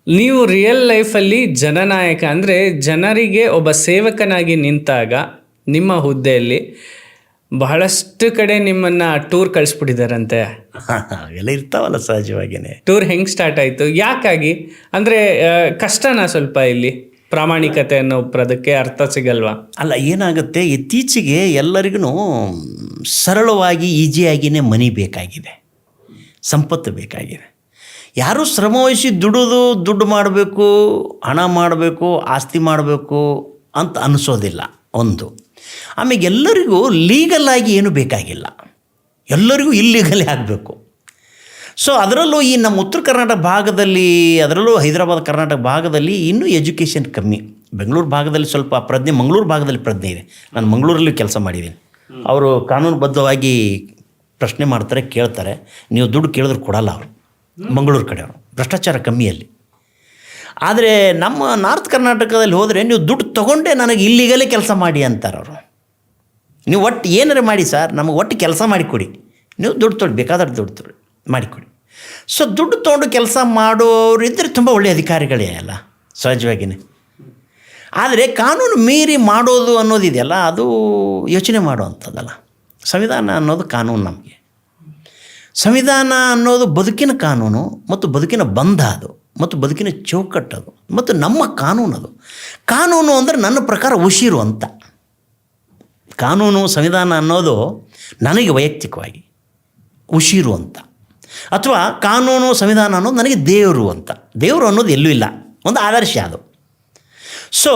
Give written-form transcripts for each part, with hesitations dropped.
ನೀವು ರಿಯಲ್ ಲೈಫಲ್ಲಿ ಜನನಾಯಕ ಅಂದರೆ ಜನರಿಗೆ ಒಬ್ಬ ಸೇವಕನಾಗಿ ನಿಂತಾಗ ನಿಮ್ಮ ಹುದ್ದೆಯಲ್ಲಿ ಬಹಳಷ್ಟು ಕಡೆ ನಿಮ್ಮನ್ನು ಟೂರ್ ಕಳಿಸ್ಬಿಟ್ಟಿದ್ದಾರಂತೆ. ಅವೆಲ್ಲ ಇರ್ತಾವಲ್ಲ ಸಹಜವಾಗಿಯೇ. ಟೂರ್ ಹೆಂಗೆ ಸ್ಟಾರ್ಟ್ ಆಯಿತು, ಯಾಕಾಗಿ? ಅಂದರೆ ಕಷ್ಟನಾ ಸ್ವಲ್ಪ ಇಲ್ಲಿ ಪ್ರಾಮಾಣಿಕತೆ ಅನ್ನೋ ಪದಕ್ಕೆ ಅರ್ಥ ಸಿಗಲ್ವಾ? ಅಲ್ಲ, ಏನಾಗುತ್ತೆ, ಇತ್ತೀಚೆಗೆ ಎಲ್ಲರಿಗೂ ಸರಳವಾಗಿ ಈಸಿಯಾಗಿಯೇ ಮನಿ ಬೇಕಾಗಿದೆ, ಸಂಪತ್ತು ಬೇಕಾಗಿದೆ. ಯಾರೂ ಶ್ರಮವಹಿಸಿ ದುಡ್ಡು ಮಾಡಬೇಕು, ಹಣ ಮಾಡಬೇಕು, ಆಸ್ತಿ ಮಾಡಬೇಕು ಅಂತ ಅನಿಸೋದಿಲ್ಲ ಒಂದು. ಆಮೇಲೆ ಎಲ್ಲರಿಗೂ ಲೀಗಲಾಗಿ ಏನೂ ಬೇಕಾಗಿಲ್ಲ, ಎಲ್ಲರಿಗೂ ಇಲ್ಲೀಗಲೇ ಆಗಬೇಕು. ಸೊ ಅದರಲ್ಲೂ ಈ ನಮ್ಮ ಉತ್ತರ ಕರ್ನಾಟಕ ಭಾಗದಲ್ಲಿ, ಅದರಲ್ಲೂ ಹೈದರಾಬಾದ್ ಕರ್ನಾಟಕ ಭಾಗದಲ್ಲಿ ಇನ್ನೂ ಎಜುಕೇಷನ್ ಕಮ್ಮಿ. ಬೆಂಗಳೂರು ಭಾಗದಲ್ಲಿ ಸ್ವಲ್ಪ ಪ್ರಜ್ಞೆ, ಮಂಗಳೂರು ಭಾಗದಲ್ಲಿ ಪ್ರಜ್ಞೆ ಇದೆ. ನಾನು ಮಂಗಳೂರಲ್ಲಿ ಕೆಲಸ ಮಾಡಿದ್ದೀನಿ. ಅವರು ಕಾನೂನುಬದ್ಧವಾಗಿ ಪ್ರಶ್ನೆ ಮಾಡ್ತಾರೆ, ಕೇಳ್ತಾರೆ. ನೀವು ದುಡ್ಡು ಕೇಳಿದ್ರು ಕೊಡಲ್ಲ ಅವರು, ಮಂಗಳೂರು ಕಡೆಯವರು. ಭ್ರಷ್ಟಾಚಾರ ಕಮ್ಮಿಯಲ್ಲಿ. ಆದರೆ ನಮ್ಮ ನಾರ್ತ್ ಕರ್ನಾಟಕದಲ್ಲಿ ಹೋದರೆ ನೀವು ದುಡ್ಡು ತೊಗೊಂಡೇ ನನಗೆ ಇಲ್ಲಿಗಲೇ ಕೆಲಸ ಮಾಡಿ ಅಂತಾರೆ ಅವರು. ನೀವು ಒಟ್ಟು ಏನಾರು ಮಾಡಿ ಸರ್, ನಮಗೆ ಒಟ್ಟು ಕೆಲಸ ಮಾಡಿಕೊಡಿ, ನೀವು ದುಡ್ಡು ತೊಗೊಳ್ಳಿ, ಬೇಕಾದ್ರೆ ದುಡ್ಡು ಮಾಡಿಕೊಡಿ. ಸೊ ದುಡ್ಡು ತೊಗೊಂಡು ಕೆಲಸ ಮಾಡೋರು ಇದ್ದರೆ ತುಂಬ ಒಳ್ಳೆಯ ಅಧಿಕಾರಿಗಳೇ ಅಲ್ಲ, ಸಹಜವಾಗಿಯೇ. ಆದರೆ ಕಾನೂನು ಮೀರಿ ಮಾಡೋದು ಅನ್ನೋದಿದೆಯಲ್ಲ, ಅದು ಯೋಚನೆ ಮಾಡುವಂಥದ್ದಲ್ಲ. ಸಂವಿಧಾನ ಅನ್ನೋದು ಕಾನೂನು. ನಮಗೆ ಸಂವಿಧಾನ ಅನ್ನೋದು ಬದುಕಿನ ಕಾನೂನು ಮತ್ತು ಬದುಕಿನ ಬಂಧ ಅದು, ಮತ್ತು ಬದುಕಿನ ಚೌಕಟ್ಟದು, ಮತ್ತು ನಮ್ಮ ಕಾನೂನದು. ಕಾನೂನು ಅಂದರೆ ನನ್ನ ಪ್ರಕಾರ ಉಸಿರು ಅಂತ. ಕಾನೂನು ಸಂವಿಧಾನ ಅನ್ನೋದು ನನಗೆ ವೈಯಕ್ತಿಕವಾಗಿ ಉಸಿರು ಅಂತ, ಅಥವಾ ಕಾನೂನು ಸಂವಿಧಾನ ಅನ್ನೋದು ನನಗೆ ದೇವರು ಅಂತ. ದೇವರು ಅನ್ನೋದು ಎಲ್ಲೂ ಇಲ್ಲ, ಒಂದು ಆದರ್ಶ ಅದು. ಸೊ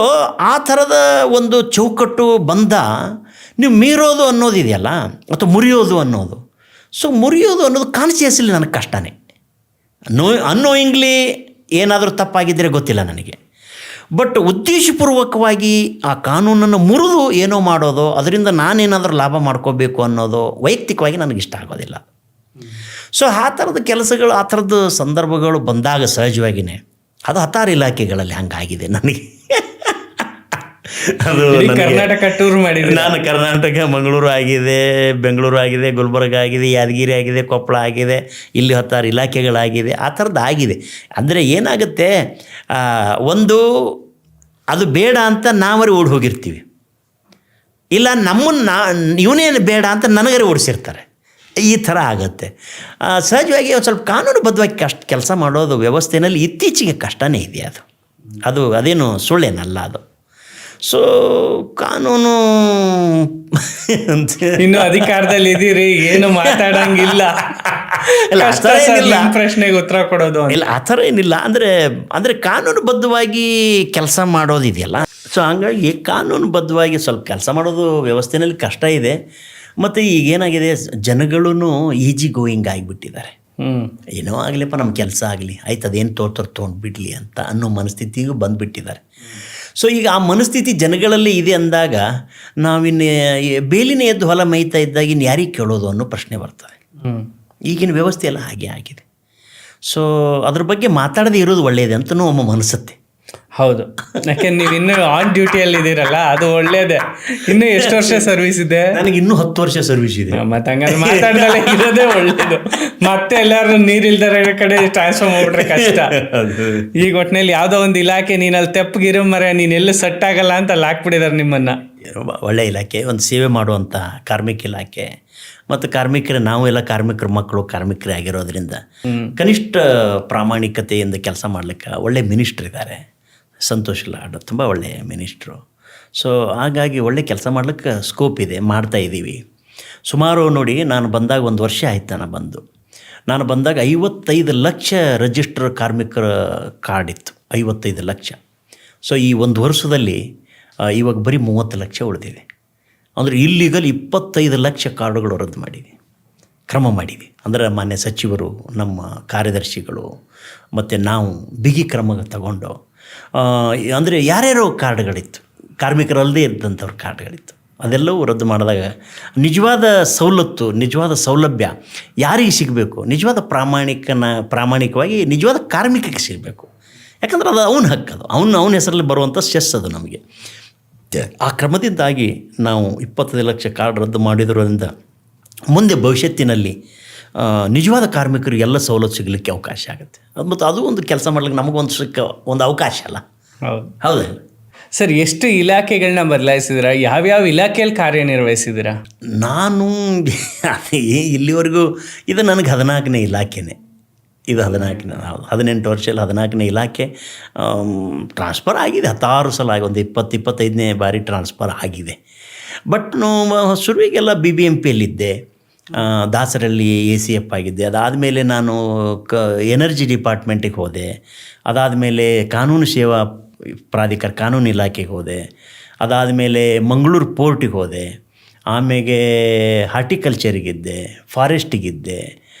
ಆ ಥರದ ಒಂದು ಚೌಕಟ್ಟು ಬಂಧ ನೀವು ಮೀರೋದು ಅನ್ನೋದಿದೆಯಲ್ಲ, ಅಥವಾ ಮುರಿಯೋದು ಅನ್ನೋದು. ಸೊ ಮುರಿಯೋದು ಅನ್ನೋದು ಕಾನ್ಸಿಯಸ್ಲಿ ನನಗೆ ಕಷ್ಟನೇ. ಅನ್ನೋಯಿಂಗ್ಲಿ ಏನಾದರೂ ತಪ್ಪಾಗಿದ್ದರೆ ಗೊತ್ತಿಲ್ಲ ನನಗೆ. ಬಟ್ ಉದ್ದೇಶಪೂರ್ವಕವಾಗಿ ಆ ಕಾನೂನನ್ನು ಮುರಿದು ಏನೋ ಮಾಡೋದು, ಅದರಿಂದ ನಾನೇನಾದರೂ ಲಾಭ ಮಾಡ್ಕೋಬೇಕು ಅನ್ನೋದು ವೈಯಕ್ತಿಕವಾಗಿ ನನಗಿಷ್ಟ ಆಗೋದಿಲ್ಲ. ಸೊ ಆ ಥರದ ಕೆಲಸಗಳು, ಆ ಥರದ್ದು ಸಂದರ್ಭಗಳು ಬಂದಾಗ ಸಹಜವಾಗಿಯೇ ಅದು ಹತ್ತಾರು ಇಲಾಖೆಗಳಲ್ಲಿ ಹಂಗಾಗಿದೆ ನನಗೆ. ಅದು ಕರ್ನಾಟಕ ಟೂರ್ ಮಾಡಿದ್ದೆ ನಾನು. ಕರ್ನಾಟಕ, ಮಂಗಳೂರು ಆಗಿದೆ, ಬೆಂಗಳೂರು ಆಗಿದೆ, ಗುಲ್ಬರ್ಗ ಆಗಿದೆ, ಯಾದಗಿರಿ ಆಗಿದೆ, ಕೊಪ್ಪಳ ಆಗಿದೆ, ಇಲ್ಲಿ ಹತ್ತಾರು ಇಲಾಖೆಗಳಾಗಿದೆ. ಆ ಥರದ್ದು ಆಗಿದೆ. ಅಂದರೆ ಏನಾಗುತ್ತೆ, ಒಂದು ಅದು ಬೇಡ ಅಂತ ನಾವರೇ ಓಡಿ ಹೋಗಿರ್ತೀವಿ, ಇಲ್ಲ ನಮ್ಮನ್ನು ಇವನೇನು ಬೇಡ ಅಂತ ನನಗರೇ ಓಡಿಸಿರ್ತಾರೆ. ಈ ಥರ ಆಗುತ್ತೆ. ಸಹಜವಾಗಿ ಒಂದು ಸ್ವಲ್ಪ ಕಾನೂನುಬದ್ಧವಾಗಿ ಕೆಲಸ ಮಾಡೋದು ವ್ಯವಸ್ಥೆಯಲ್ಲಿ ಇತ್ತೀಚೆಗೆ ಕಷ್ಟನೇ ಇದೆ. ಅದೇನು ಸುಳ್ಳೇನಲ್ಲ ಅದು. ಸೊ ಕಾನೂನು ಇನ್ನು ಅಧಿಕಾರದಲ್ಲಿ ಇದೀರಿ, ಏನು ಮಾತಾಡಂಗಿಲ್ಲ, ಪ್ರಶ್ನೆಗೆ ಉತ್ತರ ಕೊಡೋದು ಇಲ್ಲ, ಆ ಥರ ಏನಿಲ್ಲ. ಅಂದರೆ ಕಾನೂನುಬದ್ಧವಾಗಿ ಕೆಲಸ ಮಾಡೋದಿದೆಯಲ್ಲ. ಸೊ ಹಂಗಾಗಿ ಕಾನೂನುಬದ್ಧವಾಗಿ ಸ್ವಲ್ಪ ಕೆಲಸ ಮಾಡೋದು ವ್ಯವಸ್ಥೆಯಲ್ಲಿ ಕಷ್ಟ ಇದೆ. ಮತ್ತು ಈಗೇನಾಗಿದೆ, ಜನಗಳೂ ಈಜಿ ಗೋಯಿಂಗ್ ಆಗಿಬಿಟ್ಟಿದ್ದಾರೆ. ಏನೋ ಆಗಲಿಪ್ಪ, ನಮ್ಮ ಕೆಲಸ ಆಗಲಿ, ಆಯ್ತು, ಅದೇನು ತೊಗೊಂಡ್ಬಿಡ್ಲಿ ಅಂತ ಅನ್ನೋ ಮನಸ್ಥಿತಿಗೂ ಬಂದುಬಿಟ್ಟಿದ್ದಾರೆ. ಸೊ ಈಗ ಆ ಮನಸ್ಥಿತಿ ಜನಗಳಲ್ಲಿ ಇದೆ ಅಂದಾಗ ನಾವಿನ್ನು ಬೇಲಿನ ಎದ್ದು ಹೊಲ ಮೇಯ್ತಾ ಇದ್ದಾಗ ಇನ್ನು ಯಾರಿಗೆ ಕೇಳೋದು ಅನ್ನೋ ಪ್ರಶ್ನೆ ಬರ್ತದೆ. ಈಗಿನ ವ್ಯವಸ್ಥೆ ಎಲ್ಲ ಹಾಗೆ ಆಗಿದೆ. ಸೊ ಅದ್ರ ಬಗ್ಗೆ ಮಾತಾಡದೇ ಇರೋದು ಒಳ್ಳೆಯದು ಅಂತಲೂ ಒಮ್ಮೆ ಮನಸ್ಸುತ್ತೆ. ಹೌದು, ಯಾಕೆ ನೀವು ಇನ್ನೂ ಆನ್ ಡ್ಯೂಟಿಯಲ್ಲಿ ಇದ್ದೀರಲ್ಲ, ಅದು ಒಳ್ಳೇದೇ. ಇನ್ನೂ ಎಷ್ಟು ವರ್ಷ ಸರ್ವಿಸ್ ಇದೆ? ನನಗೆ ಇನ್ನೂ 10 ವರ್ಷ ಸರ್ವಿಸ್ ಇದೆ. ಮತ್ತೆ ಹಂಗಾದ್ರೆ ಮಾತಾಡ್ದಲ್ಲೇ ಇರೋದೇ ಒಳ್ಳೇದು. ಮತ್ತೆ ಎಲ್ಲರೂ ನೀರಿಲ್ದರ ಕಡೆ ಟ್ರಾನ್ಸ್ಫರ್ ಮಾಡ್ಬಿಟ್ರೆ ಕಷ್ಟ. ಈಗ ಒಟ್ಟಿನಲ್ಲಿ ಯಾವುದೋ ಒಂದು ಇಲಾಖೆ, ನೀನಲ್ಲಿ ತೆಪ್ಪಗಿರೋ ಮರ, ನೀನೆಲ್ಲೂ ಸೆಟ್ ಆಗಲ್ಲ ಅಂತ ಅಲ್ಲಿ ಹಾಕ್ಬಿಟ್ಟಿದ್ದಾರೆ ನಿಮ್ಮನ್ನು. ಒಳ್ಳೆಯ ಇಲಾಖೆ, ಒಂದು ಸೇವೆ ಮಾಡುವಂಥ ಕಾರ್ಮಿಕ ಇಲಾಖೆ. ಮತ್ತು ನಾವೆಲ್ಲ ಕಾರ್ಮಿಕರ ಮಕ್ಕಳು, ಕಾರ್ಮಿಕರೇ ಆಗಿರೋದ್ರಿಂದ ಕನಿಷ್ಠ ಪ್ರಾಮಾಣಿಕತೆಯಿಂದ ಕೆಲಸ ಮಾಡಲಿಕ್ಕೆ ಒಳ್ಳೆ ಮಿನಿಸ್ಟ್ರ್ ಇದ್ದಾರೆ, ಸಂತೋಷ್ ಲಾಡ್, ತುಂಬ ಒಳ್ಳೆಯ ಮಿನಿಸ್ಟ್ರು. ಸೊ ಹಾಗಾಗಿ ಒಳ್ಳೆ ಕೆಲಸ ಮಾಡ್ಲಿಕ್ಕೆ ಸ್ಕೋಪ್ ಇದೆ, ಮಾಡ್ತಾಯಿದ್ದೀವಿ. ಸುಮಾರು ನೋಡಿ, ನಾನು ಬಂದಾಗ 1 ವರ್ಷ ಆಯ್ತು ನಾನು ಬಂದಾಗ 55 ಲಕ್ಷ ರಿಜಿಸ್ಟರ್ ಕಾರ್ಮಿಕರ ಕಾರ್ಡ್ ಇತ್ತು, 55 ಲಕ್ಷ. ಸೊ ಈ 1 ವರ್ಷದಲ್ಲಿ ಇವಾಗ ಬರೀ 30 ಲಕ್ಷ ಉಳಿದಿದೆ. ಅಂದರೆ ಇಲ್ಲಿಗಲ್ 25 ಲಕ್ಷ ಕಾರ್ಡುಗಳು ರದ್ದು ಮಾಡಿದ್ವಿ, ಕ್ರಮ ಮಾಡಿದ್ವಿ. ಅಂದರೆ ಮಾನ್ಯ ಸಚಿವರು, ನಮ್ಮ ಕಾರ್ಯದರ್ಶಿಗಳು ಮತ್ತು ನಾವು ಬಿಗಿ ಕ್ರಮ ತಗೊಂಡು, ಅಂದರೆ ಯಾರ್ಯಾರೋ ಕಾರ್ಡ್ಗಳಿತ್ತು, ಕಾರ್ಮಿಕರಲ್ಲದೇ ಇದ್ದಂಥವ್ರ ಕಾರ್ಡ್ಗಳಿತ್ತು, ಅದೆಲ್ಲವೂ ರದ್ದು ಮಾಡಿದಾಗ ನಿಜವಾದ ಸವಲತ್ತು, ನಿಜವಾದ ಸೌಲಭ್ಯ ಯಾರಿಗೆ ಸಿಗಬೇಕು, ನಿಜವಾದ ಪ್ರಾಮಾಣಿಕವಾಗಿ ನಿಜವಾದ ಕಾರ್ಮಿಕರಿಗೆ ಸಿಗಬೇಕು. ಯಾಕಂದ್ರೆ ಅದು ಅವನ ಹಕ್ಕದು, ಅವನ ಹೆಸರಲ್ಲಿ ಬರುವಂಥ ಸೆಸ್ ಅದು ನಮಗೆ. ಆ ಕ್ರಮದಿಂದಾಗಿ ನಾವು 25 ಲಕ್ಷ ಕಾರ್ಡ್ ರದ್ದು ಮಾಡಿರೋದ್ರಿಂದ ಮುಂದೆ ಭವಿಷ್ಯತ್ತಿನಲ್ಲಿ ನಿಜವಾದ ಕಾರ್ಮಿಕರಿಗೆ ಎಲ್ಲ ಸವಲತ್ತು ಸಿಗಲಿಕ್ಕೆ ಅವಕಾಶ ಆಗುತ್ತೆ. ಮತ್ತು ಅದು ಒಂದು ಕೆಲಸ ಮಾಡ್ಲಿಕ್ಕೆ ನಮಗೊಂದು ಒಂದು ಅವಕಾಶ ಅಲ್ಲ. ಹೌದು. ಹೌದಲ್ಲ ಸರ್, ಎಷ್ಟು ಇಲಾಖೆಗಳನ್ನ ಬದಲಾಯಿಸಿದಿರಾ? ಯಾವ್ಯಾವ ಇಲಾಖೆಯಲ್ಲಿ ಕಾರ್ಯನಿರ್ವಹಿಸಿದಿರಾ? ನಾನು ಇಲ್ಲಿವರೆಗೂ ಇದು ನನಗೆ 14ನೇ ಇಲಾಖೆನೇ. ಇದು 14ನೇ, 18 ವರ್ಷದಲ್ಲಿ 14ನೇ ಇಲಾಖೆ. ಟ್ರಾನ್ಸ್ಫರ್ ಆಗಿದೆ 16 ಸಲ ಆಗಿ, ಒಂದು 20-25ನೇ ಬಾರಿ ಟ್ರಾನ್ಸ್ಫರ್ ಆಗಿದೆ. ಬಟ್ ಶುರುವಿಗೆಲ್ಲ BBMPಯಲ್ಲಿದ್ದೆ, ದಾಸರಲ್ಲಿ ACF ಆಗಿದ್ದೆ. ಅದಾದಮೇಲೆ ನಾನು ಎನರ್ಜಿ ಡಿಪಾರ್ಟ್ಮೆಂಟಿಗೆ ಹೋದೆ. ಅದಾದಮೇಲೆ ಕಾನೂನು ಸೇವಾ ಪ್ರಾಧಿಕಾರ ಕಾನೂನು ಇಲಾಖೆಗೆ ಹೋದೆ. ಅದಾದಮೇಲೆ ಮಂಗಳೂರು ಪೋರ್ಟಿಗೆ ಹೋದೆ. ಆಮೇಲೆ ಹಾರ್ಟಿಕಲ್ಚರಿಗಿದ್ದೆ, ಫಾರೆಸ್ಟಿಗಿದ್ದೆ,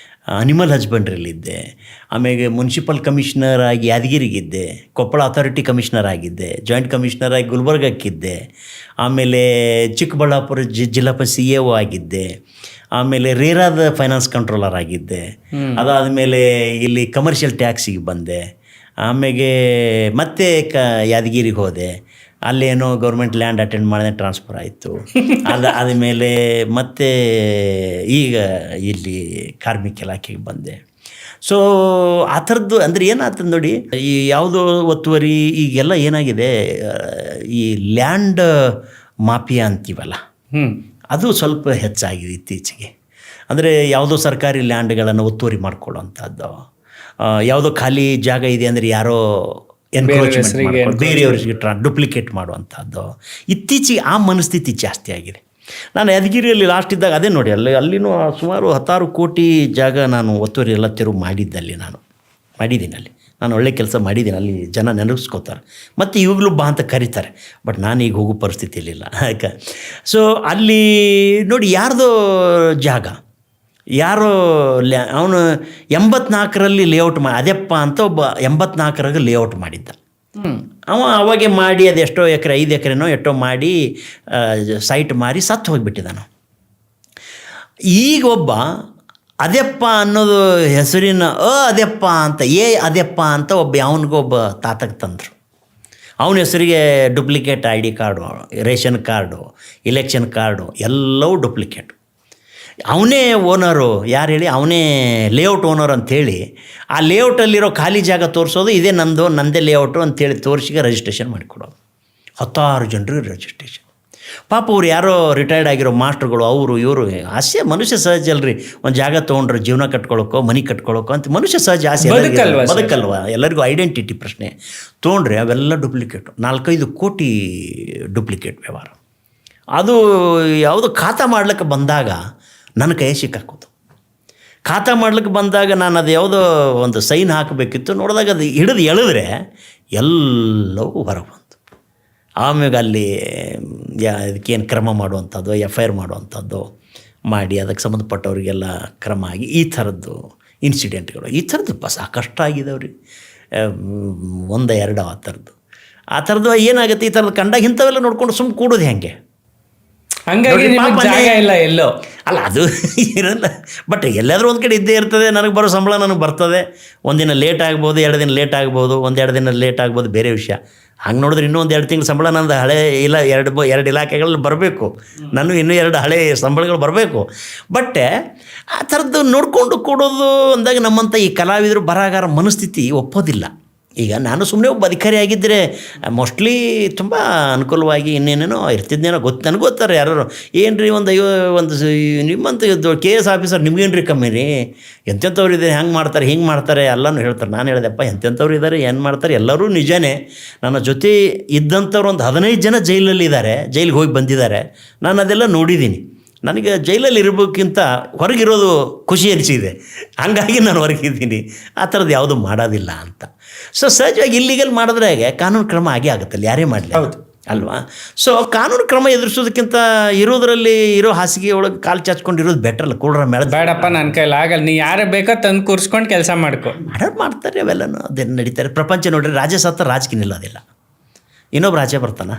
ಅನಿಮಲ್ ಹಸ್ಬೆಂಡ್ರಿಲಿದ್ದೆ. ಆಮೇಲೆ ಮುನ್ಸಿಪಲ್ ಕಮಿಷನರ್ ಆಗಿ ಯಾದಗಿರಿಗಿದ್ದೆ, ಕೊಪ್ಪಳ ಅಥಾರಿಟಿ ಕಮಿಷನರ್ ಆಗಿದ್ದೆ, ಜಾಯಿಂಟ್ ಕಮಿಷನರ್ ಆಗಿ ಗುಲ್ಬರ್ಗಕ್ಕಿದ್ದೆ. ಆಮೇಲೆ ಚಿಕ್ಕಬಳ್ಳಾಪುರ ಜಿಲ್ಲಾ CAO ಆಗಿದ್ದೆ. ಆಮೇಲೆ ರೇರಾದ ಫೈನಾನ್ಸ್ ಕಂಟ್ರೋಲರ್ ಆಗಿದ್ದೆ. ಅದಾದಮೇಲೆ ಇಲ್ಲಿ ಕಮರ್ಷಿಯಲ್ ಟ್ಯಾಕ್ಸಿಗೆ ಬಂದೆ. ಆಮೇಲೆ ಮತ್ತೆ ಯಾದಗಿರಿಗೆ ಹೋದೆ. ಅಲ್ಲೇನೋ ಗೌರ್ಮೆಂಟ್ ಲ್ಯಾಂಡ್ ಅಟೆಂಡ್ ಮಾಡಿದೆ, ಟ್ರಾನ್ಸ್ಫರ್ ಆಯಿತು. ಆದಮೇಲೆ ಮತ್ತೆ ಈಗ ಇಲ್ಲಿ ಕಾರ್ಮಿಕ ಇಲಾಖೆಗೆ ಬಂದೆ. ಸೊ ಆ ಥರದ್ದು ಅಂದರೆ ಏನಾಗ್ತದೆ ನೋಡಿ, ಈ ಯಾವುದೋ ಒತ್ತುವರಿ ಈಗೆಲ್ಲ ಏನಾಗಿದೆ, ಈ ಲ್ಯಾಂಡ್ ಮಾಫಿಯಾ ಅಂತೀವಲ್ಲ, ಅದು ಸ್ವಲ್ಪ ಹೆಚ್ಚಾಗಿದೆ ಇತ್ತೀಚೆಗೆ. ಅಂದರೆ ಯಾವುದೋ ಸರ್ಕಾರಿ ಲ್ಯಾಂಡ್ಗಳನ್ನು ಒತ್ತುವರಿ ಮಾಡ್ಕೊಳ್ಳೋವಂಥದ್ದು, ಯಾವುದೋ ಖಾಲಿ ಜಾಗ ಇದೆ ಅಂದರೆ ಯಾರೋ ಎನ್ಕ್ರೋಚ್ಮೆಂಟ್ ಬೇರೆಯವರಿಗೆ ಡುಪ್ಲಿಕೇಟ್ ಮಾಡುವಂಥದ್ದು. ಇತ್ತೀಚೆಗೆ ಆ ಮನಸ್ಥಿತಿ ಜಾಸ್ತಿ ಆಗಿದೆ. ನಾನು ಯಾದಗಿರಿಯಲ್ಲಿ ಲಾಸ್ಟ್ ಇದ್ದಾಗ ಅದೇ ನೋಡಿ, ಅಲ್ಲಿನೂ ಸುಮಾರು 16 ಕೋಟಿ ಜಾಗ ನಾನು ಒತ್ತುವರಿ ಎಲ್ಲ ತೆರವು ಮಾಡಿದ್ದಲ್ಲಿ ಮಾಡಿದ್ದೀನಿ. ನಾನು ಒಳ್ಳೆ ಕೆಲಸ ಮಾಡಿದ್ದೀನಿ. ಅಲ್ಲಿ ಜನ ನೆನಪಿಸ್ಕೋತಾರೆ, ಮತ್ತು ಇವಾಗಲೂ ಬಾ ಅಂತ ಕರೀತಾರೆ. ಬಟ್ ನಾನು ಈಗ ಹೋಗೋ ಪರಿಸ್ಥಿತಿಯಲ್ಲಿಲ್ಲ. ಯಾಕೆ ಸೊ ಅಲ್ಲಿ ನೋಡಿ, ಯಾರ್ದೋ ಜಾಗ ಯಾರೋ ಅವನು 84ರಲ್ಲಿ ಲೇಔಟ್ ಅದೆಪ್ಪ ಅಂತ ಒಬ್ಬ 84ರಾಗ ಲೇಔಟ್ ಮಾಡಿದ್ದ. ಅವಾಗೆ ಮಾಡಿ ಅದೆಷ್ಟೋ ಎಕರೆ 5 ಎಕರೆನೋ ಎಷ್ಟೋ ಮಾಡಿ ಸೈಟ್ ಮಾರಿ ಸತ್ತು ಹೋಗಿಬಿಟ್ಟಿದ್ದಾನು. ಈಗ ಒಬ್ಬ ಅದೆಪ್ಪ ಅನ್ನೋದು ಹೆಸರಿನ ಅದೆಪ್ಪ ಅಂತ ಅದೆಪ್ಪ ಅಂತ ಅವನಿಗೊಬ್ಬ ತಾತಕ್ಕೆ ತಂದರು. ಅವನ ಹೆಸರಿಗೆ duplicate ID card, ration card, election card ಎಲ್ಲವೂ ಡುಪ್ಲಿಕೇಟು. ಅವನೇ ಓನರು, ಯಾರು ಹೇಳಿ, ಅವನೇ ಲೇಔಟ್ ಓನರ್ ಅಂಥೇಳಿ ಆ ಲೇಔಟಲ್ಲಿರೋ ಖಾಲಿ ಜಾಗ ತೋರಿಸೋದು, ಇದೇ ನಂದೇ ಲೇಔಟು ಅಂಥೇಳಿ ತೋರಿಸಿಗೆ ರಿಜಿಸ್ಟ್ರೇಷನ್ ಮಾಡಿಕೊಡೋದು. 10 ಜನರಿಗೆ ರಿಜಿಸ್ಟ್ರೇಷನ್. ಪಾಪ ಅವ್ರು ಯಾರೋ ರಿಟೈರ್ಡ್ ಆಗಿರೋ ಮಾಸ್ಟ್ರುಗಳು, ಅವರು ಇವರು ಆಸೆ ಮನುಷ್ಯ ಸಹಜ ಅಲ್ರಿ. ಒಂದು ಜಾಗ ತೊಗೊಂಡ್ರೆ ಜೀವನ ಕಟ್ಕೊಳ್ಳೋಕ್ಕೋ ಮನೆ ಕಟ್ಕೊಳ್ಳೋಕ್ಕೋ ಅಂತ ಮನುಷ್ಯ ಸಹಜ ಆಸೆ ಬದುಕಲ್ವ, ಎಲ್ಲರಿಗೂ ಐಡೆಂಟಿಟಿ ಪ್ರಶ್ನೆ. ತೊಗೊಂಡ್ರೆ ಅವೆಲ್ಲ ಡುಪ್ಲಿಕೇಟು. 4-5 ಕೋಟಿ ಡುಪ್ಲಿಕೇಟ್ ವ್ಯವಹಾರ. ಅದು ಯಾವುದು ಖಾತಾ ಮಾಡ್ಲಿಕ್ಕೆ ಬಂದಾಗ ನನ್ನ ಕೈ ಸಿಕ್ಕಾಕೋದು. ಖಾತಾ ಮಾಡ್ಲಿಕ್ಕೆ ಬಂದಾಗ ನಾನು ಅದು ಯಾವುದೋ ಒಂದು ಸೈನ್ ಹಾಕಬೇಕಿತ್ತು, ನೋಡಿದಾಗ ಅದು ಹಿಡಿದು ಎಳೆದ್ರೆ ಎಲ್ಲವೂ ಹೊರಗೆ ಬಂತು. ಆಮೇಲೆ ಅಲ್ಲಿ ಇದಕ್ಕೇನು ಕ್ರಮ ಮಾಡುವಂಥದ್ದು, FIR ಮಾಡುವಂಥದ್ದು ಮಾಡಿ ಅದಕ್ಕೆ ಸಂಬಂಧಪಟ್ಟವರಿಗೆಲ್ಲ ಕ್ರಮ ಆಗಿ ಈ ಥರದ್ದು ಇನ್ಸಿಡೆಂಟ್ಗಳು, ಈ ಥರದ್ದು ಸಾಕಷ್ಟು ಆಗಿದೆ ಅವ್ರಿಗೆ. 1-2 ಆ ಥರದ್ದು ಏನಾಗುತ್ತೆ, ಈ ಥರದ್ದು ಕಂಡಾಗ ಇಂಥವೆಲ್ಲ ನೋಡ್ಕೊಂಡು ಸುಮ್ಮನೆ ಕೂಡೋದು ಹೆಂಗೆ? ಹಂಗಾಗಿ ಜಾಗ ಇಲ್ಲ ಎಲ್ಲೋ ಅಲ್ಲ, ಅದು ಇರಲ್ಲ. ಬಟ್ ಎಲ್ಲಾದರೂ ಒಂದು ಕಡೆ ಇದ್ದೇ ಇರ್ತದೆ. ನನಗೆ ಬರೋ ಸಂಬಳ ನನಗೆ ಬರ್ತದೆ. ಒಂದಿನ ಲೇಟ್ ಆಗ್ಬೋದು, 2 ದಿನ ಲೇಟ್ ಆಗ್ಬೋದು, 1-2 ದಿನ ಲೇಟ್ ಆಗ್ಬೋದು, ಬೇರೆ ವಿಷಯ. ಹಂಗೆ ನೋಡಿದ್ರೆ ಇನ್ನೂ 1-2 ತಿಂಗಳು ಸಂಬಳ ನಂದು ಹಳೆ ಇಲ್ಲ, 2 ಇಲಾಖೆಗಳಲ್ಲಿ ಬರಬೇಕು. ನಾನು ಇನ್ನೂ 2 ಹಳೆ ಸಂಬಳಗಳು ಬರಬೇಕು. ಬಟ್ ಆ ಥರದ್ದು ನೋಡಿಕೊಂಡು ಕೊಡೋದು ಅಂದಾಗ ನಮ್ಮಂಥ ಈ ಕಲಾವಿದರು ಬರಹಗಾರ ಮನಸ್ಥಿತಿ ಒಪ್ಪೋದಿಲ್ಲ. ಈಗ ನಾನು ಸುಮ್ಮನೆ ಒಬ್ಬ ಅಧಿಕಾರಿ ಆಗಿದ್ದರೆ ಮೋಸ್ಟ್ಲಿ ತುಂಬ ಅನುಕೂಲವಾಗಿ ಇನ್ನೇನೇನೋ ಇರ್ತಿದ್ದೇನೋ ನನಗೆ ಗೊತ್ತಾರೆ ಯಾರು, ಏನು ರೀ ಒಂದು ನಿಮ್ಮಂತ KS ಆಫೀಸರ್ ನಿಮ್ಗೇನು ಕಮ್ಮಿ ರೀ, ಎಂತೆಂಥವ್ರು ಇದ್ದಾರೆ, ಹೆಂಗೆ ಮಾಡ್ತಾರೆ ಹಿಂಗೆ ಮಾಡ್ತಾರೆ ಎಲ್ಲನೂ ಹೇಳ್ತಾರೆ. ನಾನು ಹೇಳಿದೆಪ್ಪ ಎಂತೆಂಥವ್ರು ಇದ್ದಾರೆ, ಏನು ಮಾಡ್ತಾರೆ, ಎಲ್ಲರೂ ನಿಜನೇ. ನನ್ನ ಜೊತೆ ಇದ್ದಂಥವ್ರು ಒಂದು 15 ಜನ ಜೈಲಲ್ಲಿದ್ದಾರೆ, ಜೈಲಿಗೆ ಹೋಗಿ ಬಂದಿದ್ದಾರೆ. ನಾನು ಅದೆಲ್ಲ ನೋಡಿದ್ದೀನಿ. ನನಗೆ ಜೈಲಲ್ಲಿ ಇರಬೇಕಿಂತ ಹೊರಗಿರೋದು ಖುಷಿ ಅನಿಸಿದೆ. ಹಂಗಾಗಿ ನಾನು ಹೊರಗಿದ್ದೀನಿ. ಆ ಥರದ್ದು ಯಾವುದೂ ಮಾಡೋದಿಲ್ಲ ಅಂತ. ಸೊ ಸಹಜವಾಗಿ ಇಲ್ಲಿಗಲ್ ಮಾಡಿದ್ರೆ ಕಾನೂನು ಕ್ರಮ ಆಗೇ ಆಗುತ್ತಲ್ಲ, ಯಾರೇ ಮಾಡಲಿ, ಹೌದು ಅಲ್ವಾ? ಸೊ ಕಾನೂನು ಕ್ರಮ ಎದುರಿಸೋದಕ್ಕಿಂತ ಇರೋದರಲ್ಲಿ ಇರೋ ಹಾಸಿಗೆ ಒಳಗೆ ಕಾಲು ಚಾಚ್ಕೊಂಡಿರೋದು ಬೆಟರ್ ಅಲ್ಲ. ಕೂಡ್ರ ಮೇಳ ಬೇಡಪ್ಪ, ನನ್ನ ಕೈಲಿ ಆಗಲ್ಲ, ನೀ ಯಾರೇ ಬೇಕೋ ತಂದು ಕೂರಿಸ್ಕೊಂಡು ಕೆಲಸ ಮಾಡ್ಕೊ. ಮಾಡ್ತಾರೆ ಅವೆಲ್ಲನೂ, ಅದೇನು ನಡೀತಾರೆ. ಪ್ರಪಂಚ ನೋಡ್ರಿ, ರಾಜ ಸತ್ತ ರಾಜಕೀಯ ನಿಲ್ಲೋದಿಲ್ಲ. ಇನ್ನೊಬ್ಬ ರಾಜ ಬರ್ತಾನೆ,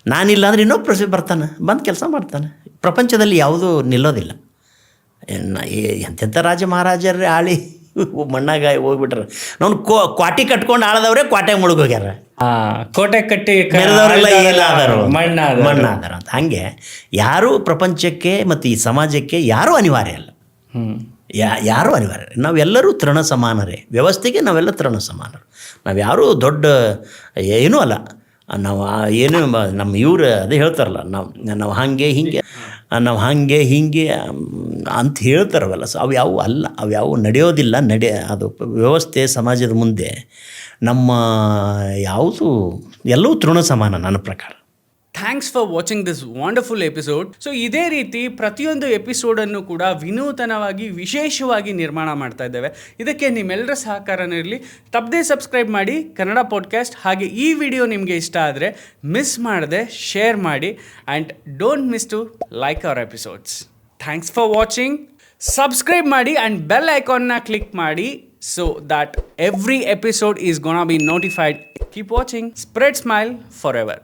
ನಾನಿಲ್ಲ ಅಂದರೆ ಇನ್ನೊಬ್ಬ ಬರ್ತಾನೆ, ಬಂದು ಕೆಲಸ ಮಾಡ್ತಾನೆ. ಪ್ರಪಂಚದಲ್ಲಿ ಯಾವುದೂ ನಿಲ್ಲೋದಿಲ್ಲ. ಎಂತೆಂಥ ರಾಜ ಮಹಾರಾಜರೇ ಆಳಿ ಮಣ್ಣಾಗ ಹೋಗ್ಬಿಟ್ರೆ, ನಾವು ಕ್ವಾಟಿ ಕಟ್ಕೊಂಡು ಆಳದವ್ರೆ ಕ್ವಾಟ್ಯಾಗ ಮುಳುಗೋಗ್ಯಾರ. ಕೋಟೆ ಕಟ್ಟಿ ಮೆರೆದವರೆಲ್ಲ ಏನಾದರು ಮಣ್ಣಾದಾರ ಅಂತ. ಹಾಗೆ ಯಾರೂ ಪ್ರಪಂಚಕ್ಕೆ ಮತ್ತು ಈ ಸಮಾಜಕ್ಕೆ ಯಾರೂ ಅನಿವಾರ್ಯ ಅಲ್ಲ. ಯಾರೂ ಅನಿವಾರ್ಯ. ನಾವೆಲ್ಲರೂ ತೃಣ ಸಮಾನರೇ, ವ್ಯವಸ್ಥೆಗೆ ನಾವೆಲ್ಲ ತೃಣ ಸಮಾನರು. ನಾವು ಯಾರೂ ದೊಡ್ಡ ಏನೂ ಅಲ್ಲ. ನಾವು ಏನು ನಮ್ಮ ಇವರು ಅದೇ ಹೇಳ್ತಾರಲ್ಲ, ನಾವು ಹಾಗೆ ಹೀಗೆ, ನಾವು ಹಾಗೆ ಹೀಗೆ ಅಂತ ಹೇಳ್ತಾರವಲ್ಲ. ಸೊ ಅವ್ಯಾವು ಅಲ್ಲ, ಅವ್ಯಾವು ನಡೆಯೋದಿಲ್ಲ. ಅದು ವ್ಯವಸ್ಥೆ ಸಮಾಜದ ಮುಂದೆ ನಮ್ಮ ಯಾವುದು ಎಲ್ಲವೂ ತೃಣ ಸಮಾನ ನನ್ನ ಪ್ರಕಾರ. Thanks for watching this wonderful episode. So ಇದೇ ರೀತಿ ಪ್ರತಿಯೊಂದು ಎಪಿಸೋಡನ್ನು ಕೂಡ ವಿನೂತನವಾಗಿ ವಿಶೇಷವಾಗಿ ನಿರ್ಮಾಣ ಮಾಡ್ತಾ ಇದ್ದೇವೆ. ಇದಕ್ಕೆ ನಿಮ್ಮೆಲ್ಲರ ಸಹಕಾರನೂ ಇರಲಿ. ತಪ್ಪದೇ ಸಬ್ಸ್ಕ್ರೈಬ್ ಮಾಡಿ ಕನ್ನಡ ಪಾಡ್ಕಾಸ್ಟ್. ಹಾಗೆ ಈ ವಿಡಿಯೋ ನಿಮಗೆ ಇಷ್ಟ ಆದರೆ ಮಿಸ್ ಮಾಡದೆ ಶೇರ್ ಮಾಡಿ and don't miss to like our episodes. Thanks for watching. Subscribe ಮಾಡಿ ಆ್ಯಂಡ್ ಬೆಲ್ ಐಕಾನ್ನ ಕ್ಲಿಕ್ ಮಾಡಿ so that every episode is gonna be notified. Keep watching. Spread smile forever.